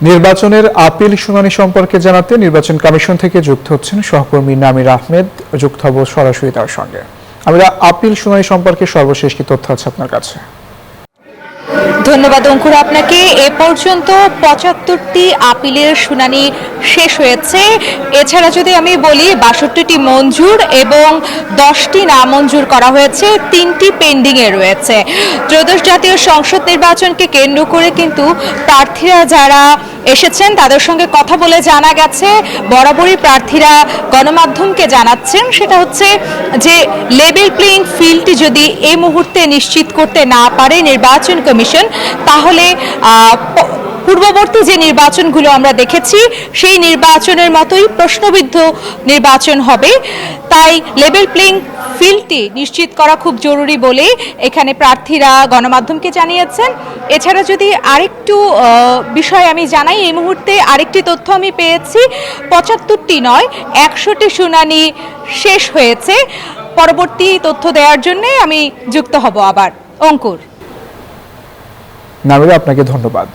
নির্বাচনের আপিল শুনানি সম্পর্কে জানাতে নির্বাচন কমিশন থেকে যুক্ত হচ্ছেন সহকর্মী নামির আহমেদ। যুক্ত হব সরাসরি তার সঙ্গে। আমরা আপিল শুনানি সম্পর্কে সর্বশেষ কি তথ্য আছে আপনার কাছে? ধন্যবাদ অঙ্কুর আপনাকে। এ পর্যন্ত ৭৫টি আপিলের শুনানি শেষ হয়েছে। এছাড়া যদি আমি বলি ৬২টি মঞ্জুর এবং 10টি নামঞ্জুর করা হয়েছে, 3টি পেন্ডিংয়ে রয়েছে। ত্রয়োদশ জাতীয় সংসদ নির্বাচনকে কেন্দ্র করে কিন্তু প্রার্থীরা যারা এসেছেন তাদের সঙ্গে কথা বলে জানা গেছে, বরাবরই প্রার্থীরা গণমাধ্যমকে জানাচ্ছেন সেটা হচ্ছে যে লেভেল প্লেইং ফিল্ডটি যদি এই মুহূর্তে নিশ্চিত করতে না পারে নির্বাচন কমিশন, তাহলে পূর্ববর্তী যে নির্বাচনগুলো আমরা দেখেছি সেই নির্বাচনের মতোই প্রশ্নবিদ্ধ নির্বাচন হবে। তাই লেভেল প্লেইং ফিল্ডটি নিশ্চিত করা খুব জরুরি বলে এখানে প্রার্থীরা গণমাধ্যমকে জানিয়েছেন। এছাড়া যদি আরেকটু বিষয় আমি জানাই, এই মুহূর্তে আরেকটি তথ্য আমি পেয়েছি, ৭৫টি নয় 100টি শুনানি শেষ হয়েছে। পরবর্তী তথ্য দেওয়ার জন্য আমি যুক্ত হব আবার। অঙ্কুর। নামিরা, আপনাকে ধন্যবাদ।